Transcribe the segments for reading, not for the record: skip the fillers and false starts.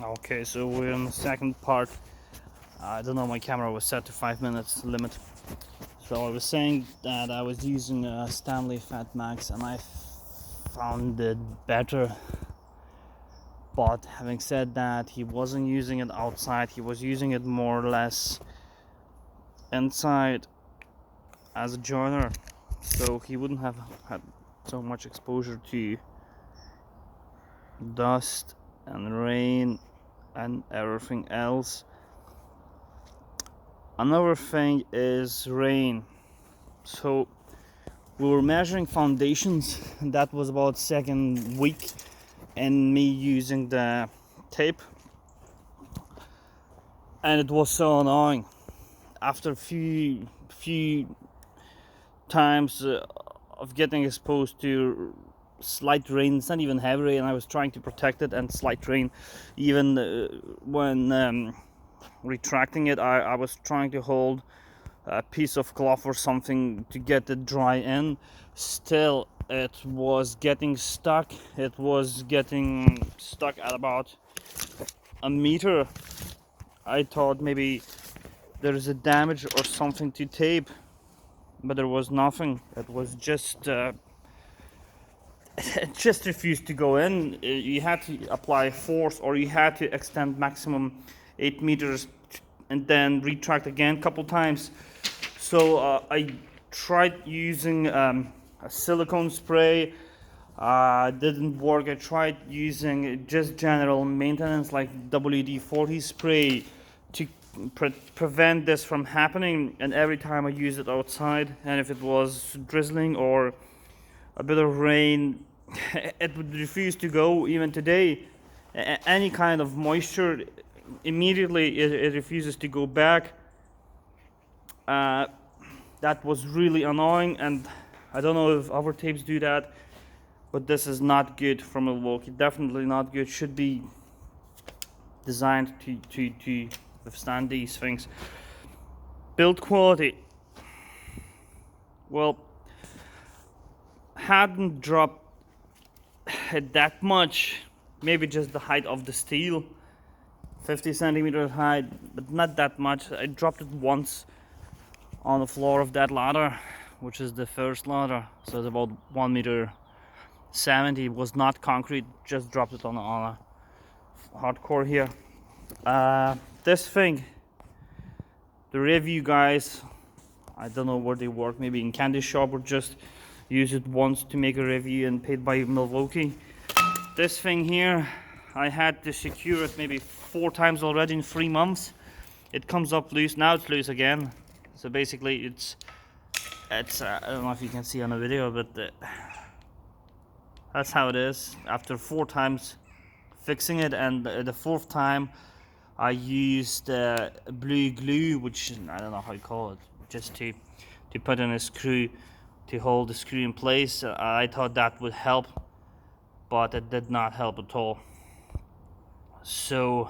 Okay, so we're in the second part. I don't know, my camera was set to 5 minutes limit. So I was saying that I was using a Stanley Fat Max and I found it better. But having said that, he wasn't using it outside, he was using it more or less inside as a joiner. So he wouldn't have had so much exposure to dust and rain and everything else. Another thing is rain. So we were measuring foundations, and that was about second week, and me using the tape, and it was so annoying. After a few times of getting exposed to slight rain, it's not even heavy rain, I was trying to protect it, and slight rain, even when retracting it, I was trying to hold a piece of cloth or something to get it dry in. Still, it was getting stuck. It was getting stuck at about a meter. I thought maybe there is a damage or something to tape, but there was nothing. It was just it just refused to go in. You had to apply force, or you had to extend maximum 8 meters and then retract again a couple times. So I tried using a silicone spray. Didn't work. I tried using just general maintenance like WD-40 spray to prevent this from happening. And every time I used it outside, and if it was drizzling or a bit of rain, it would refuse to go. Even today, any kind of moisture, immediately it refuses to go back. That was really annoying, and I don't know if other tapes do that, but this is not good for Milwaukee. Definitely not good. Should be designed to withstand these things. Build quality, well, hadn't dropped that much. Maybe just the height of the steel, 50 centimeters high, but not that much. I dropped it once on the floor of that ladder, which is the first ladder, so it's about 1 meter 70. It was not concrete, just dropped it on a hardcore here. This thing, the review guys, I don't know where they work, maybe in candy shop, or just use it once to make a review and paid by Milwaukee. This thing here, I had to secure it maybe 4 times already in 3 months. It comes up loose. Now it's loose again. So basically it's I don't know if you can see on the video, but that's how it is after 4 times fixing it. And the 4th time I used blue glue, which I don't know how you call it, just to put in a screw to hold the screw in place. I thought that would help, but it did not help at all. So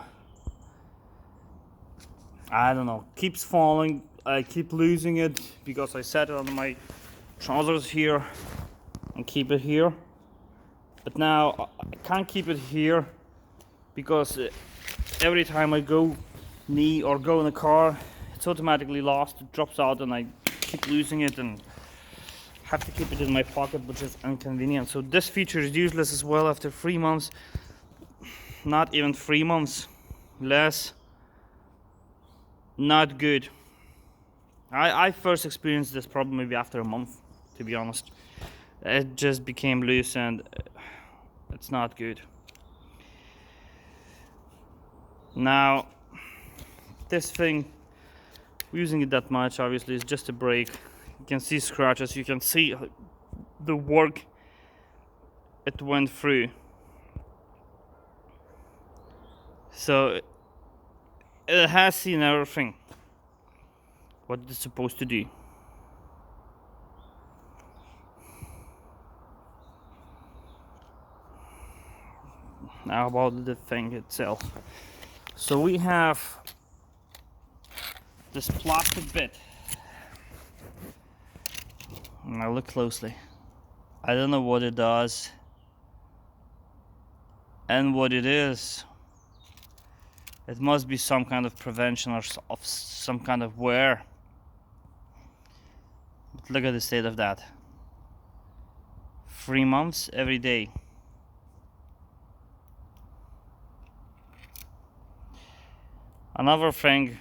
I don't know, keeps falling. I keep losing it because I set it on my trousers here and keep it here, but now I can't keep it here because every time I go knee or go in the car, it's automatically lost. It drops out and I keep losing it and have to keep it in my pocket, which is inconvenient. So this feature is useless as well after 3 months. Not even 3 months, less. Not good. I first experienced this problem maybe after a month, to be honest. It just became loose and it's not good. Now, this thing, using it that much, obviously, is just a break. You can see scratches, you can see the work it went through. So, it has seen everything, what it's supposed to do. Now about the thing itself. So we have this plastic bit. Now look closely. I don't know what it does and what it is, It must be some kind of prevention or of some kind of wear. But look at the state of that. 3 months every day. Another thing,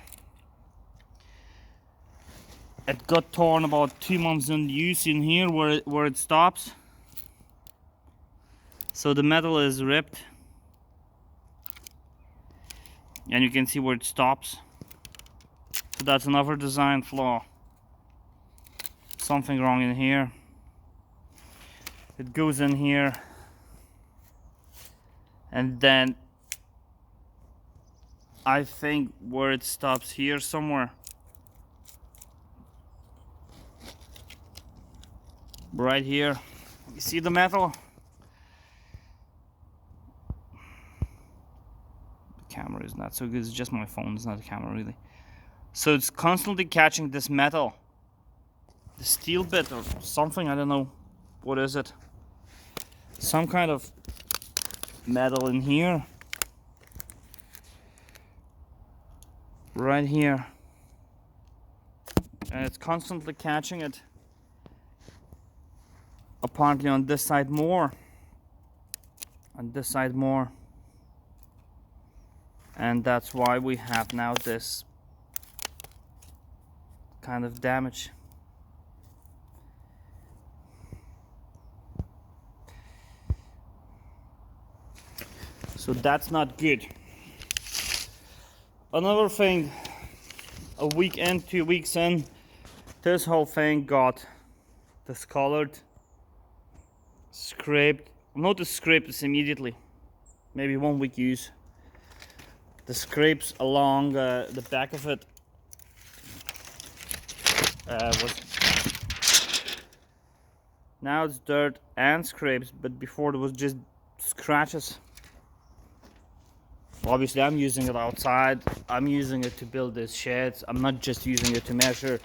it got torn about 2 months in use in here where it stops. So the metal is ripped. And you can see where it stops. So that's another design flaw. Something wrong in here. It goes in here. And then I think where it stops here somewhere. Right here. You see the metal? The camera is not so good, it's just my phone, it's not the camera really. So it's constantly catching this metal. The steel bit or something, I don't know. What is it? Some kind of metal in here. Right here. And it's constantly catching it. Apparently on this side more. On this side more. And that's why we have now this kind of damage. So that's not good. Another thing, a week in, 2 weeks in, this whole thing got discolored, scraped. I've noticed scraped this immediately, maybe 1 week use. The scrapes along the back of it was, now it's dirt and scrapes, but before it was just scratches. Obviously I'm using it outside, I'm using it to build these sheds, I'm not just using it to measure.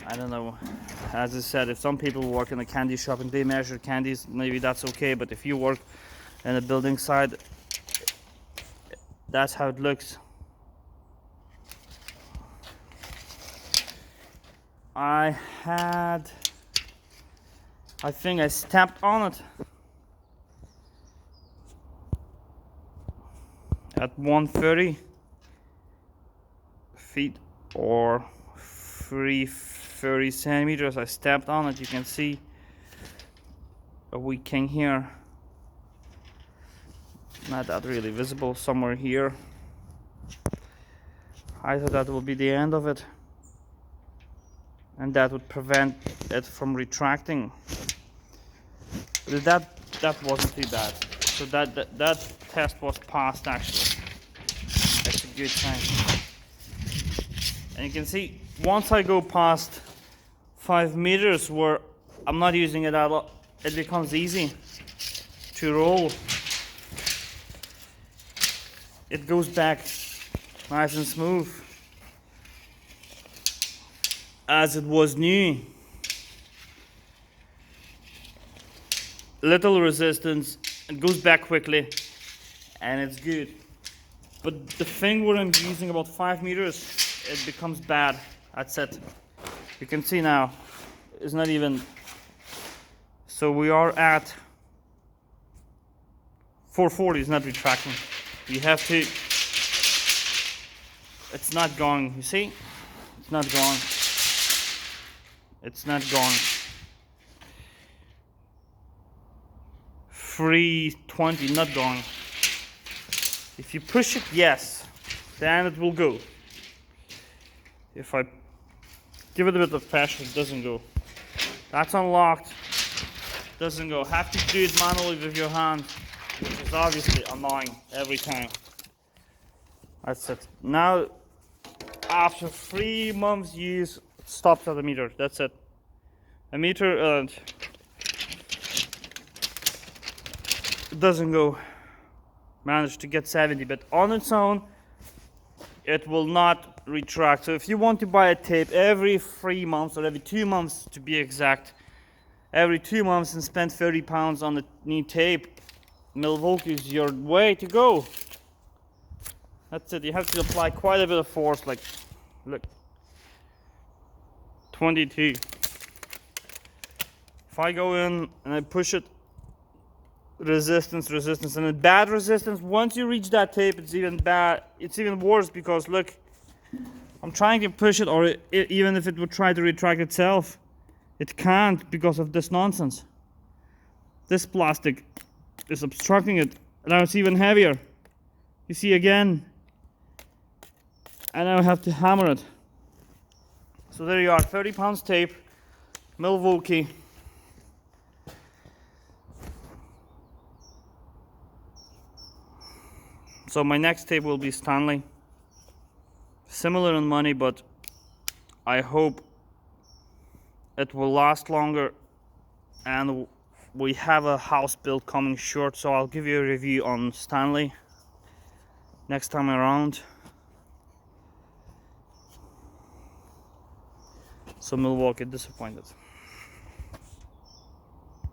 I don't know, as I said, if some people work in a candy shop and they measure candies, maybe that's okay, but if you work in a building site, that's how it looks. I think I stepped on it at 130 feet or 330 centimeters. I stepped on it. You can see a weak king here. Not that really visible, somewhere here. I thought that would be the end of it, and that would prevent it from retracting. But that wasn't too bad. So that test was passed actually. That's a good thing. And you can see once I go past 5 meters where I'm not using it a lot, it becomes easy to roll. It goes back nice and smooth as it was new. Little resistance, it goes back quickly and it's good. But the thing where I'm using about 5 meters, it becomes bad. That's it. You can see now it's not even. So we are at 440. It's not retracting. You have to. It's not going. You see? It's not going. It's not going. 320, not going. If you push it, yes, then it will go. If I give it a bit of pressure, it doesn't go. That's unlocked. Doesn't go. Have to do it manually with your hand, which is obviously annoying every time. That's it. Now, after 3 months use, it stops at a meter. That's it. A meter and it doesn't go. Managed to get 70, but on its own, it will not retract. So if you want to buy a tape every 3 months or every 2 months to be exact, every 2 months and spend 30 pounds on the new tape, Milwaukee is your way to go. That's it. You have to apply quite a bit of force. Like, look, 22. If I go in and I push it, resistance, and a bad resistance. Once you reach that tape, it's even bad. It's even worse because look, I'm trying to push it, or even if it would try to retract itself, it can't because of this nonsense. This plastic is obstructing it. Now it's even heavier. You see again. And now I have to hammer it. So there you are, 30 pounds tape, Milwaukee. So my next tape will be Stanley. Similar in money, but I hope it will last longer, and we have a house build coming short, so I'll give you a review on Stanley next time around. So Milwaukee, disappointed.